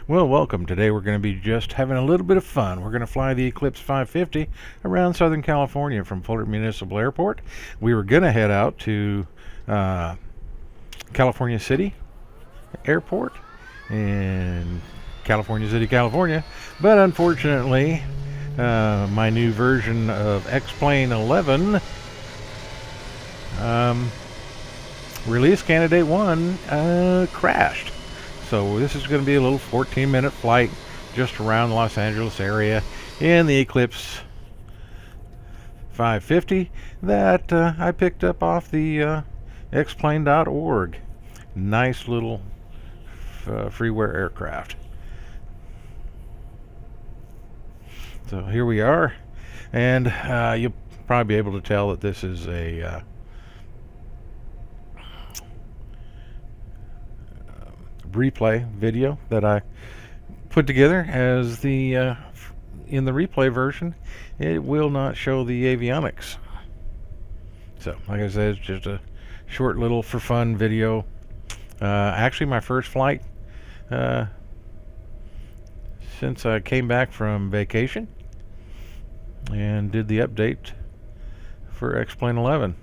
Well, welcome. Today we're going to be just having a little bit of fun. We're going to fly the Eclipse 550 around Southern California from Fullerton Municipal Airport. We were going to head out to California City Airport in California City, California, but unfortunately, my new version of X-Plane 11 release candidate 1 crashed. So this is going to be a little 14-minute flight just around the Los Angeles area in the Eclipse 550 that I picked up off the xplane.org. Nice little freeware aircraft. So here we are, and you'll probably be able to tell that this is a replay video that I put together. As the in the replay version, it will not show the avionics. So, like I said, it's just a short little for fun video. Actually, my first flight since I came back from vacation and did the update for X-Plane 11.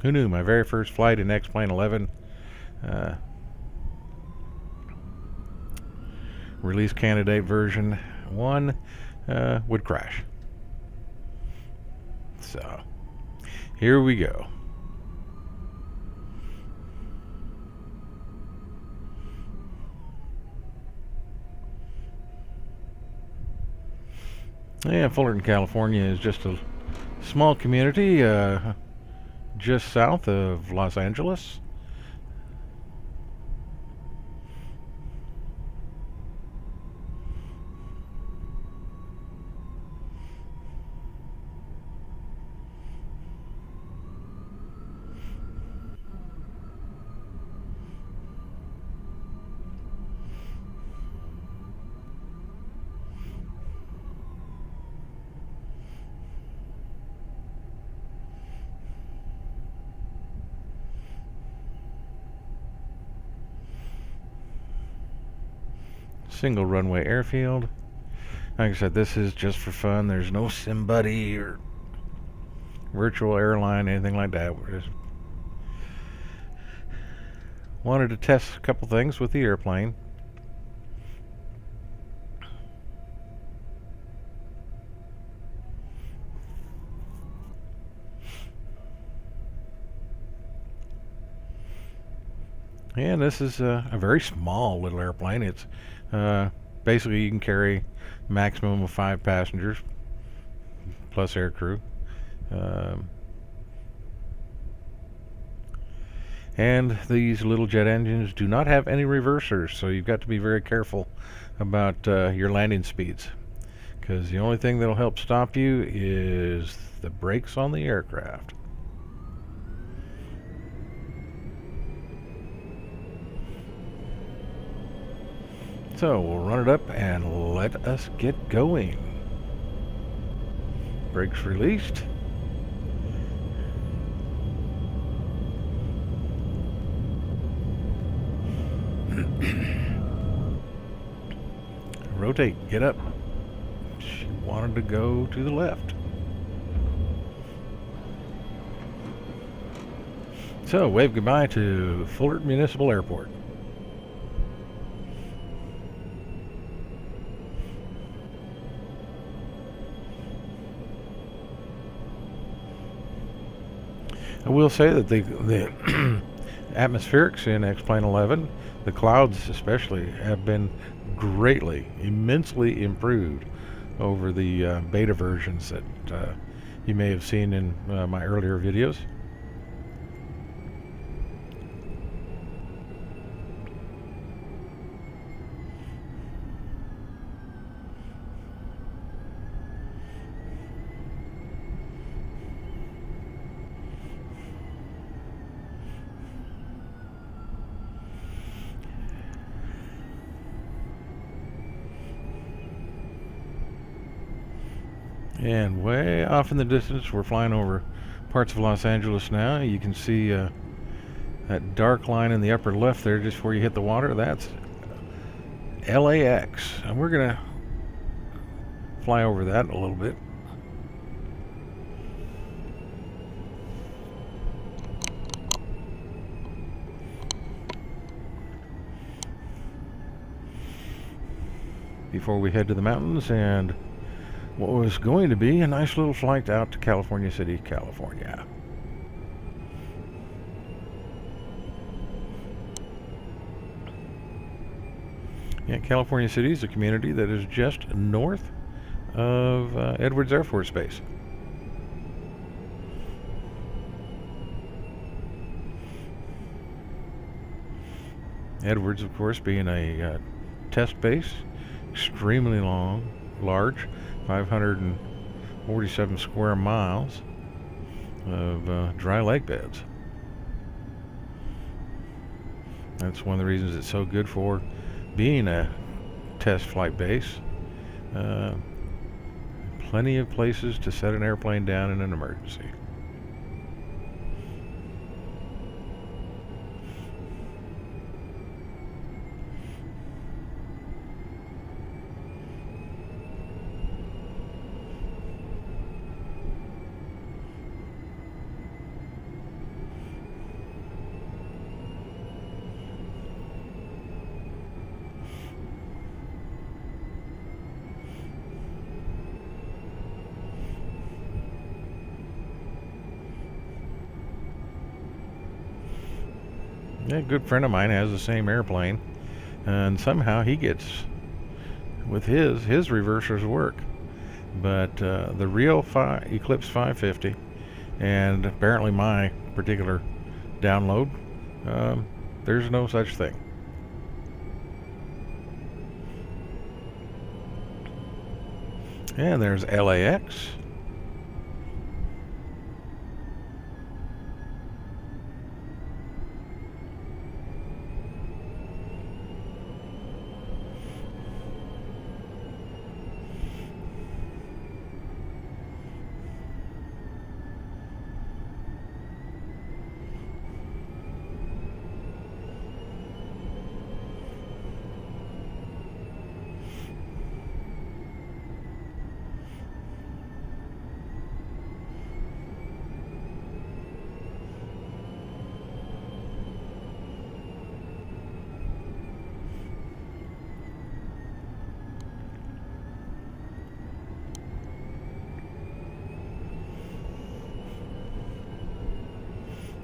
Who knew? My very first flight in X-Plane 11 release candidate version 1 would crash. So here we go. Yeah, Fullerton, California is just a small community just south of Los Angeles. Single runway airfield. Like I said, this is just for fun. There's no SimBuddy or virtual airline, anything like that. We're just wanted to test a couple things with the airplane. And this is a very small little airplane. It's basically you can carry a maximum of 5 passengers plus air crew. And these little jet engines do not have any reversers, so you've got to be very careful about your landing speeds, because the only thing that'll help stop you is the brakes on the aircraft. So we'll run it up and let us get going. Brakes released. Rotate, get up. She wanted to go to the left. So wave goodbye to Fullerton Municipal Airport. I will say that the atmospherics in X-Plane 11, the clouds especially, have been greatly, immensely improved over the beta versions that you may have seen in my earlier videos. And way off in the distance, we're flying over parts of Los Angeles now. You can see that dark line in the upper left there just before you hit the water. That's LAX, and we're gonna fly over that a little bit. Before we head to the mountains and what was going to be a nice little flight out to California City, California. Yeah, California City is a community that is just north of Edwards Air Force Base. Edwards, of course, being a test base, extremely large, 547 square miles of dry lake beds. That's one of the reasons it's so good for being a test flight base. Plenty of places to set an airplane down in an emergency. Yeah, a good friend of mine has the same airplane, and somehow he gets with his reversers work. But the real Eclipse 550, and apparently my particular download, there's no such thing. And there's LAX.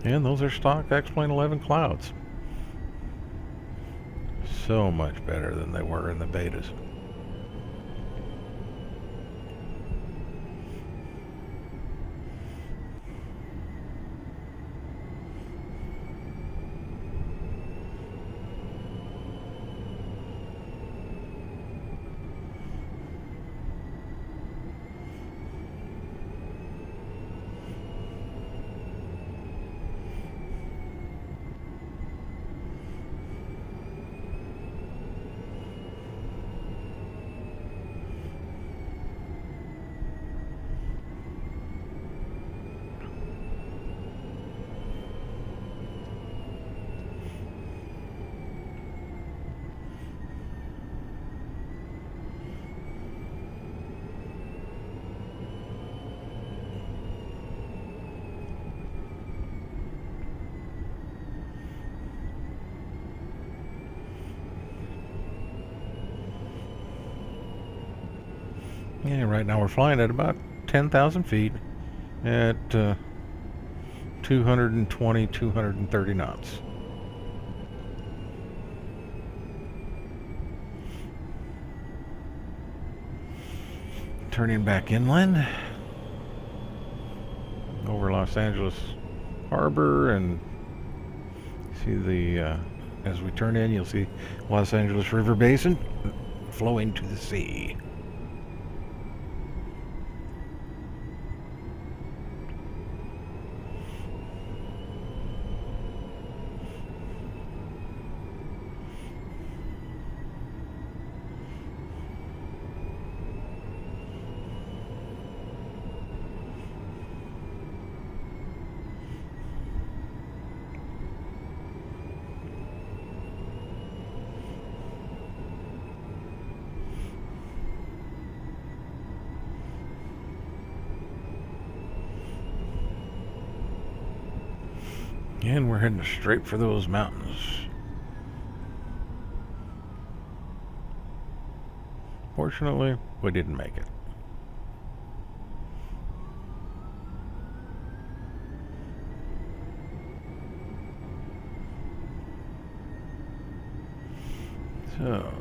And those are stock X-Plane 11 clouds. So much better than they were in the betas. Yeah, right now we're flying at about 10,000 feet at 220, 230 knots. Turning back inland over Los Angeles Harbor, and see the as we turn in, you'll see Los Angeles River Basin flowing to the sea. And we're heading straight for those mountains. Fortunately, we didn't make it. So,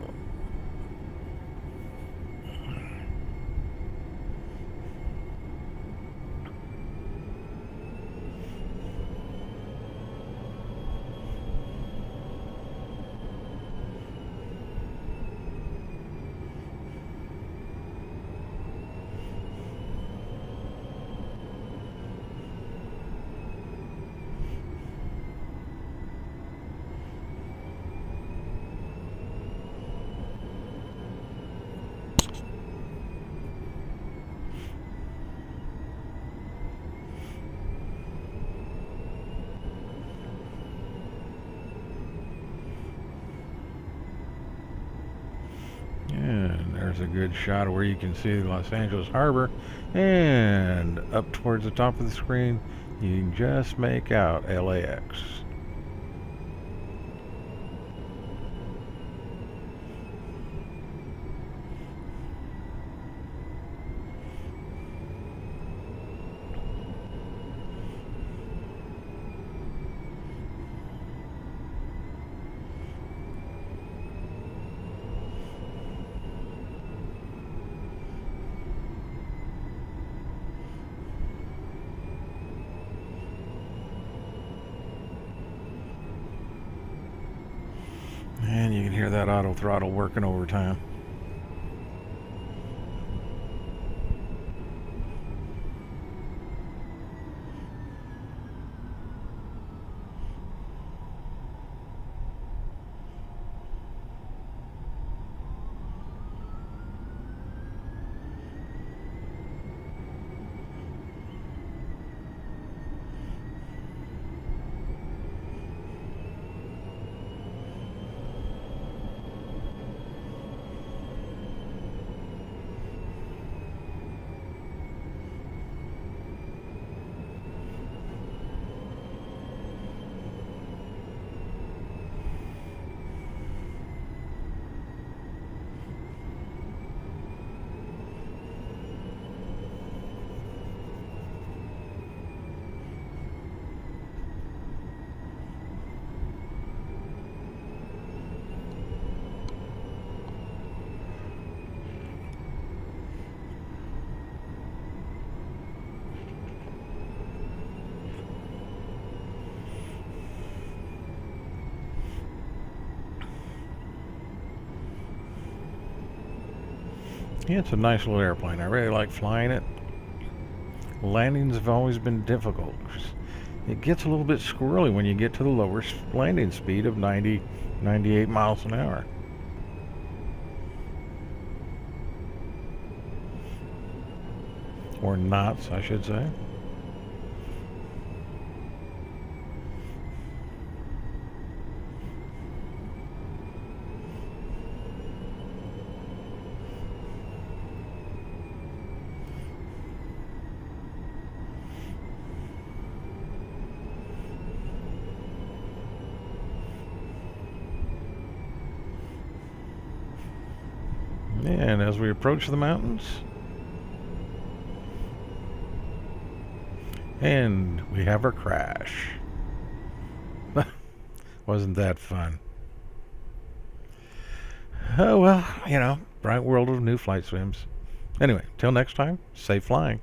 and there's a good shot of where you can see Los Angeles Harbor, and up towards the top of the screen you can just make out LAX. And you can hear that auto throttle working overtime. Yeah, it's a nice little airplane. I really like flying it. Landings have always been difficult. It gets a little bit squirrely when you get to the lower landing speed of 90, 98 miles an hour. Or knots, I should say. And as we approach the mountains, and we have our crash. Wasn't that fun? Oh, well, bright world of new flight sims. Anyway, till next time, safe flying.